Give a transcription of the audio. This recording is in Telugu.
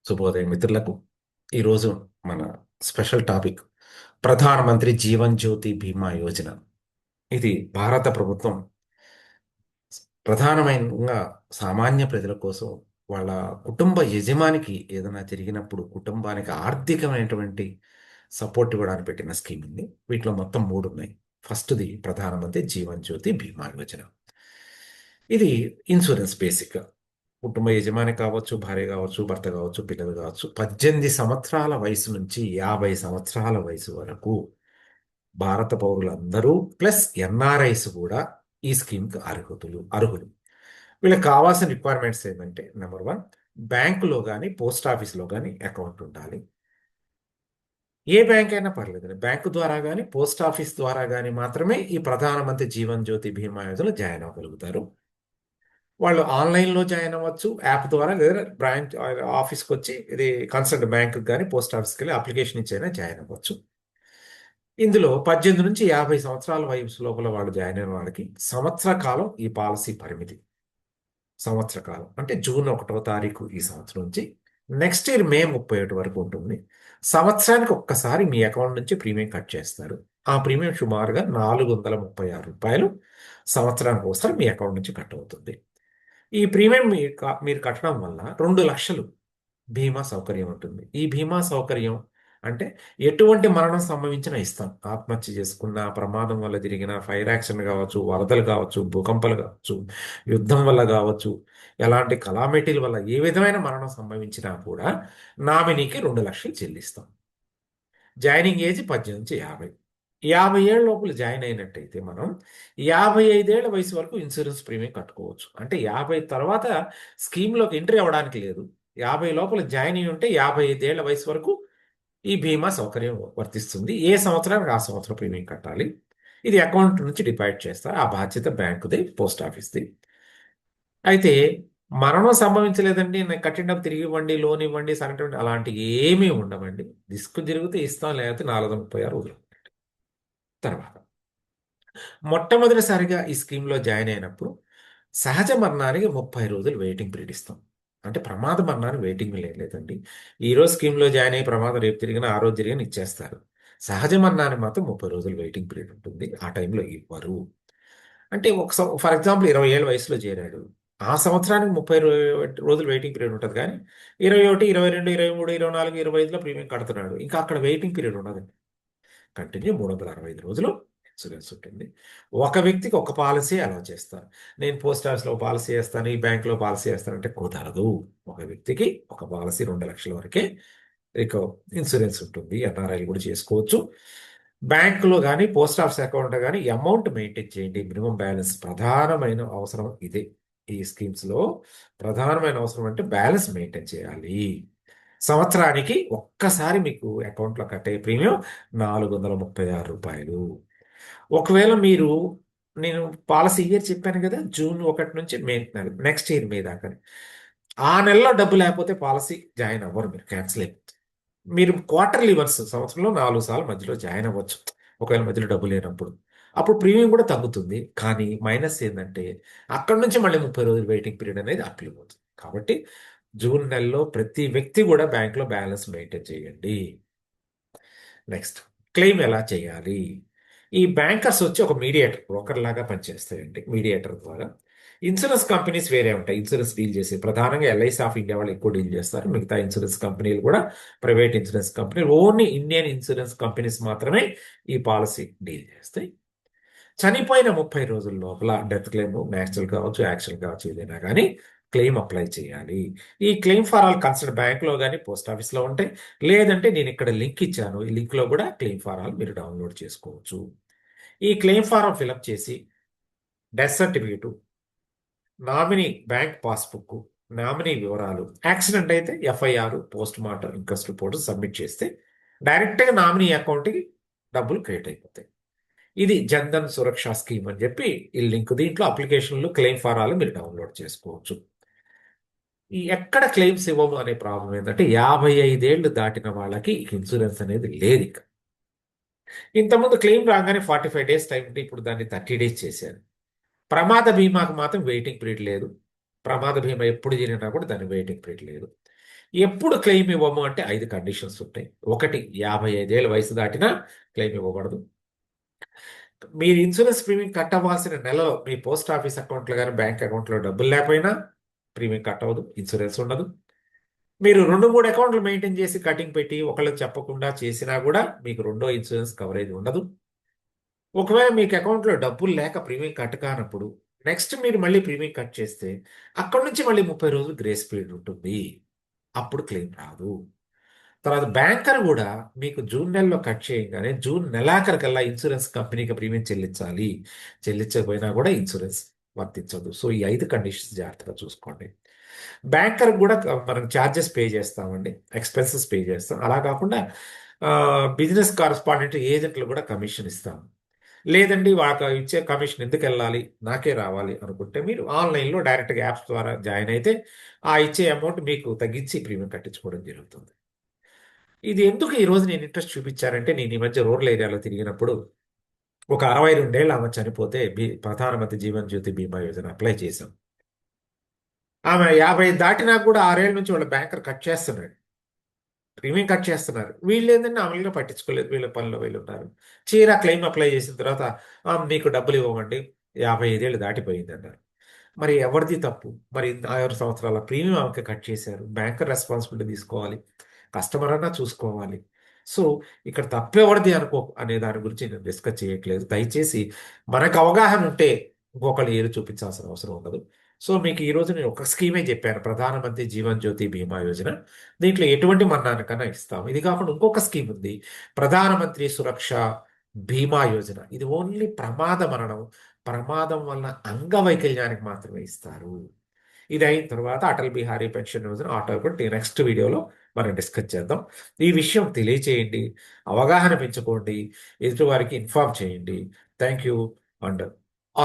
శుభోదయం మిత్రులకు. ఈరోజు మన స్పెషల్ టాపిక్ ప్రధానమంత్రి జీవన్ జ్యోతి బీమా యోజన. ఇది భారత ప్రభుత్వం ప్రధానమైనగా సామాన్య ప్రజల కోసం, వాళ్ళ కుటుంబ యజమానికి ఏదైనా జరిగినప్పుడు కుటుంబానికి ఆర్థికమైనటువంటి సపోర్ట్ ఇవ్వడానికి పెట్టిన స్కీమ్ ఉంది. వీటిలో మొత్తం మూడు ఉన్నాయి. ఫస్ట్ది ప్రధానమంత్రి జీవన్ జ్యోతి బీమా యోజన. ఇది ఇన్సూరెన్స్ బేసిక్. కుటుంబ యజమాని కావచ్చు, భార్య కావచ్చు, భర్త కావచ్చు, పిల్లలు కావచ్చు, 18 సంవత్సరాల వయసు నుంచి 50 సంవత్సరాల వయసు వరకు భారత పౌరులందరూ ప్లస్ ఎన్ఆర్ఐస్ కూడా ఈ స్కీమ్కి అర్హులు. వీళ్ళకి కావాల్సిన రిక్వైర్మెంట్స్ ఏంటంటే, నెంబర్ వన్, బ్యాంకులో కానీ పోస్ట్ ఆఫీస్లో కానీ అకౌంట్ ఉండాలి. ఏ బ్యాంక్ అయినా పర్లేదు, బ్యాంకు ద్వారా కానీ పోస్ట్ ఆఫీస్ ద్వారా కానీ మాత్రమే ఈ ప్రధానమంత్రి జీవన్ జ్యోతి బీమా యోజనలో జాయిన్ అవ్వగలుగుతారు. వాళ్ళు ఆన్లైన్లో జాయిన్ అవ్వచ్చు, యాప్ ద్వారా, లేదా బ్రాంచ్ ఆఫీస్కి వచ్చి, ఇది కన్సర్న్ బ్యాంకు కానీ పోస్ట్ ఆఫీస్కి వెళ్ళి అప్లికేషన్ ఇచ్చైనా జాయిన్ అవ్వచ్చు. ఇందులో 18 నుంచి 50 సంవత్సరాల వయసు లోపల వాళ్ళు జాయిన్ అయిన వాళ్ళకి సంవత్సర కాలం ఈ పాలసీ పరిమితి. సంవత్సర కాలం అంటే జూన్ 1వ తారీఖు ఈ సంవత్సరం నుంచి నెక్స్ట్ ఇయర్ మే 31 వరకు ఉంటుంది. సంవత్సరానికి ఒక్కసారి మీ అకౌంట్ నుంచి ప్రీమియం కట్ చేస్తారు. ఆ ప్రీమియం సుమారుగా రూ. 436 సంవత్సరానికి ఒకసారి మీ అకౌంట్ నుంచి కట్ అవుతుంది. ఈ ప్రీమియం మీరు కట్టడం వల్ల 2 లక్షలు బీమా సౌకర్యం ఉంటుంది. ఈ బీమా సౌకర్యం అంటే ఎటువంటి మరణం సంభవించినా ఇస్తాం. ఆత్మహత్య చేసుకున్న, ప్రమాదం వల్ల జరిగిన, ఫైర్ యాక్సిడెంట్ కావచ్చు, వరదలు కావచ్చు, భూకంపాలు కావచ్చు, యుద్ధం వల్ల కావచ్చు, ఎలాంటి కలామిటీల వల్ల ఏ విధమైన మరణం సంభవించినా కూడా నామినీకి 2 లక్షలు చెల్లిస్తాం. జాయినింగ్ ఏజ్ 18 నుంచి 50. 50 ఏళ్ళ లోపల జాయిన్ అయినట్టయితే మనం 55 ఏళ్ల వయసు వరకు ఇన్సూరెన్స్ ప్రీమియం కట్టుకోవచ్చు. అంటే 50 తర్వాత స్కీమ్లోకి ఎంట్రీ అవ్వడానికి లేదు. 50 లోపల జాయిన్ అయి ఉంటే 55 ఏళ్ల వయసు వరకు ఈ బీమా సౌకర్యం వర్తిస్తుంది. ఏ సంవత్సరానికి ఆ సంవత్సరం ప్రీమియం కట్టాలి. ఇది అకౌంట్ నుంచి డిపాజిట్ చేస్తారు. ఆ బాధ్యత బ్యాంకుది, పోస్ట్ ఆఫీస్ది. అయితే మరణం సంభవించలేదండి, నాకు కట్టిన తిరిగి ఇవ్వండి, లోన్ ఇవ్వండి, సరెండర్ అలాంటి ఏమీ ఉండవండి. రిస్క్ జరిగితే ఇస్తాం, లేకపోతే 436 వదులు. తర్వాత మొట్టమొదటిసారిగా ఈ స్కీమ్లో జాయిన్ అయినప్పుడు సహజ మరణానికి 30 రోజులు వెయిటింగ్ పీరియడ్ ఇస్తాం. అంటే ప్రమాద మరణానికి వెయిటింగ్ లేదండి. ఈరోజు స్కీమ్లో జాయిన్ అయ్యి ప్రమాదం రేపు తిరిగినా ఆ రోజు జరిగిన ఇచ్చేస్తారు. సహజ మరణానికి మాత్రం 30 రోజులు వెయిటింగ్ పీరియడ్ ఉంటుంది. ఆ టైంలో ఇవ్వరు. అంటే ఫర్ ఎగ్జాంపుల్ 20 ఏళ్ళ వయసులో చేరాడు, ఆ సంవత్సరానికి 30 రోజులు వెయిటింగ్ పీరియడ్ ఉంటుంది. కానీ 21, 22, 23, 24, 25లో ప్రీమియం కడుతున్నాడు, ఇంకా అక్కడ వెయిటింగ్ పీరియడ్ ఉండదండి. కంటిన్యూ 365 రోజులు ఇన్సూరెన్స్ ఉంటుంది. ఒక వ్యక్తికి ఒక పాలసీ అలా చేస్తారు. నేను పోస్ట్ ఆఫీస్లో పాలసీ చేస్తాను, ఈ బ్యాంకులో పాలసీ చేస్తానంటే కుదరదు. ఒక వ్యక్తికి ఒక పాలసీ 2 లక్షల వరకే ఇన్సూరెన్స్ ఉంటుంది. ఎన్ఆర్ఐలు కూడా చేసుకోవచ్చు. బ్యాంకులో కానీ పోస్ట్ ఆఫీస్ అకౌంట్ కానీ అమౌంట్ మెయింటైన్ చేయండి. మినిమం బ్యాలెన్స్ ప్రధానమైన అవసరం ఇదే. ఈ స్కీమ్స్లో ప్రధానమైన అవసరం అంటే బ్యాలెన్స్ మెయింటైన్ చేయాలి. సంవత్సరానికి ఒక్కసారి మీకు అకౌంట్లో కట్టే ప్రీమియం రూ. 436. ఒకవేళ మీరు, నేను పాలసీ ఇయర్ చెప్పాను కదా, జూన్ 1 నుంచి మే నెల, నెక్స్ట్ ఇయర్ మే దాకా, ఆ నెలలో డబ్బు లేకపోతే పాలసీ జాయిన్ అవ్వరు, మీరు క్యాన్సిల్ అయిపోతుంది. మీరు క్వార్టర్లీ వన్స్, సంవత్సరంలో 4 సార్లు మధ్యలో జాయిన్ అవ్వచ్చు, ఒకవేళ మధ్యలో డబ్బు లేనప్పుడు. అప్పుడు ప్రీమియం కూడా తగ్గుతుంది. కానీ మైనస్ ఏంటంటే అక్కడ నుంచి మళ్ళీ 30 రోజులు వెయిటింగ్ పీరియడ్ అనేది అప్లై అవుతుంది. కాబట్టి జూన్ నెలలో ప్రతి వ్యక్తి కూడా బ్యాంక్లో బ్యాలెన్స్ మెయింటైన్ చేయండి. నెక్స్ట్, క్లెయిమ్ ఎలా చేయాలి? ఈ బ్యాంకర్స్ వచ్చి ఒక మీడియేటర్, బ్రోకర్ లాగా పనిచేస్తాయండి. మీడియేటర్ ద్వారా ఇన్సూరెన్స్ కంపెనీస్ వేరే ఉంటాయి. ఇన్సూరెన్స్ డీల్ చేసే ప్రధానంగా ఎల్ఐసి ఆఫ్ ఇండియా వాళ్ళు ఎక్కువ డీల్ చేస్తారు. మిగతా ఇన్సూరెన్స్ కంపెనీలు కూడా ప్రైవేట్ ఇన్సూరెన్స్ కంపెనీలు, ఓన్లీ ఇండియన్ ఇన్సూరెన్స్ కంపెనీస్ మాత్రమే ఈ పాలసీ డీల్ చేస్తాయి. చనిపోయిన 30 రోజుల లోపల డెత్ క్లెయిమ్, న్యాచురల్ కావచ్చు, యాక్సిడెంట్ కావచ్చు, ఏదైనా కానీ క్లెయిమ్ అప్లై చేయాలి. ఈ క్లెయిమ్ ఫారాలు కన్సర్న్ బ్యాంక్లో కానీ పోస్ట్ ఆఫీస్లో ఉంటాయి. లేదంటే నేను ఇక్కడ లింక్ ఇచ్చాను, ఈ లింక్లో కూడా క్లెయిమ్ ఫారాలు మీరు డౌన్లోడ్ చేసుకోవచ్చు. ఈ క్లెయిమ్ ఫారం ఫిలప్ చేసి death certificate, nominee bank passbook, nominee వివరాలు, యాక్సిడెంట్ అయితే FIR, post mortem inquest report submit చేస్తే డైరెక్ట్గా నామినీ అకౌంట్కి డబ్బులు క్రియేట్ అయిపోతాయి. ఇది జన్ధన్ సురక్ష స్కీమ్ అని చెప్పి ఈ లింక్. దీంట్లో అప్లికేషన్లు, క్లెయిమ్ ఫారాలు మీరు డౌన్లోడ్ చేసుకోవచ్చు. ఈ ఎక్కడ క్లెయిమ్స్ ఇవ్వము అనే ప్రాబ్లం ఏంటంటే 55 ఏళ్ళు దాటిన వాళ్ళకి ఇన్సూరెన్స్ అనేది లేదు ఇక. ఇంతకుముందు క్లెయిమ్ రాగానే 45 డేస్ టైం ఉంటే ఇప్పుడు దాన్ని 30 డేస్ చేశారు. ప్రమాద బీమాకు మాత్రం వెయిటింగ్ పీరియడ్ లేదు. ప్రమాద బీమా ఎప్పుడు జరిగినా కూడా దాని వెయిటింగ్ పీరియడ్ లేదు. ఎప్పుడు క్లెయిమ్ ఇవ్వము అంటే 5 కండిషన్స్ ఉంటాయి. ఒకటి, 55 ఏళ్ళ వయసు దాటినా క్లెయిమ్ ఇవ్వకూడదు. మీరు ఇన్సూరెన్స్ ప్రీమియం కట్టవలసిన నెలలో మీ పోస్ట్ ఆఫీస్ అకౌంట్లో కానీ బ్యాంక్ అకౌంట్లో డబ్బులు లేకపోయినా ప్రీమియం కట్ అవ్వదు, ఇన్సూరెన్స్ ఉండదు. మీరు 2, 3 అకౌంట్లు మెయింటైన్ చేసి కటింగ్ పెట్టి ఒకళ్ళకి చెప్పకుండా చేసినా కూడా మీకు రెండో ఇన్సూరెన్స్ కవరేజ్ ఉండదు. ఒకవేళ మీకు అకౌంట్లో డబ్బులు లేక ప్రీమియం కట్ కానప్పుడు నెక్స్ట్ మీరు మళ్ళీ ప్రీమియం కట్ చేస్తే అక్కడి నుంచి మళ్ళీ 30 రోజులు గ్రేస్ పీరియడ్ ఉంటుంది. అప్పుడు క్లెయిమ్ రాదు. తర్వాత బ్యాంకర్ కూడా మీకు జూన్ నెలలో కట్ చేయగానే జూన్ నెలాఖరికల్లా ఇన్సూరెన్స్ కంపెనీకి ప్రీమియం చెల్లించాలి. చెల్లించకపోయినా కూడా ఇన్సూరెన్స్ వర్తించదు. సో ఈ 5 కండిషన్స్ జాగ్రత్తగా చూసుకోండి. బ్యాంకర్ కూడా మనం ఛార్జెస్ పే చేస్తామండి, ఎక్స్పెన్సెస్ పే చేస్తాం. అలా కాకుండా బిజినెస్ కరస్పాండెంట్ ఏజెంట్లు కూడా కమిషన్ ఇస్తాం. లేదండి వాళ్ళకి ఇచ్చే కమిషన్ ఎందుకు వెళ్ళాలి, నాకే రావాలి అనుకుంటే మీరు ఆన్లైన్లో డైరెక్ట్గా యాప్స్ ద్వారా జాయిన్ అయితే ఆ ఇచ్చే అమౌంట్ మీకు తగ్గించి ప్రీమియం కట్టించుకోవడం జరుగుతుంది. ఇది ఎందుకు ఈ రోజు నేను ఇంట్రెస్ట్ చూపించానంటే, నేను ఈ మధ్య రూరల్ ఏరియాలో తిరిగినప్పుడు ఒక 62 ఏళ్ళ ఆమె చనిపోతే ప్రధానమంత్రి జీవన్ జ్యోతి బీమా యోజన అప్లై చేశాం. ఆమె 50 దాటినా కూడా 6 ఏళ్ళ నుంచి వాళ్ళ బ్యాంకర్ కట్ చేస్తున్నాడు, ప్రీమియం కట్ చేస్తున్నారు. వీళ్ళు ఏంటంటే అమలుగా పట్టించుకోలేదు, వీళ్ళ పనిలో వీళ్ళు ఉన్నారు. చీరా క్లెయిమ్ అప్లై చేసిన తర్వాత మీకు డబ్బులు ఇవ్వమండి, 55 ఏళ్ళు దాటిపోయింది అన్నారు. మరి ఎవరిది తప్పు? మరి 6 సంవత్సరాల ప్రీమియం ఆమెకి కట్ చేశారు. బ్యాంకర్ రెస్పాన్సిబిలిటీ తీసుకోవాలి, కస్టమర్ అన్నా చూసుకోవాలి. సో ఇక్కడ తప్పెవరిది అనే దాని గురించి నేను డిస్కస్ చేయట్లేదు. దయచేసి మనకు అవగాహన ఉంటే ఇంకొకళ్ళు ఏది చూపించాల్సిన అవసరం ఉండదు. సో మీకు ఈరోజు నేను ఒక స్కీమే చెప్పాను, ప్రధానమంత్రి జీవన్ జ్యోతి బీమా యోజన. దీంట్లో ఎటువంటి మరణానికన్నా ఇస్తాం. ఇది కాకుండా ఇంకొక స్కీమ్ ఉంది, ప్రధానమంత్రి సురక్ష బీమా యోజన. ఇది ఓన్లీ ప్రమాద మరణం, ప్రమాదం వలన అంగవైకల్యానికి మాత్రమే ఇస్తారు. ఇది అయిన తర్వాత Atal Bihari pension Yojana automatic next వీడియోలో మనం డిస్కస్ చేద్దాం. ఈ విషయం తెలియచేయండి, అవగాహన పెంచుకోండి, ఎదుటి వారికి ఇన్ఫార్మ్ చేయండి. Thank you and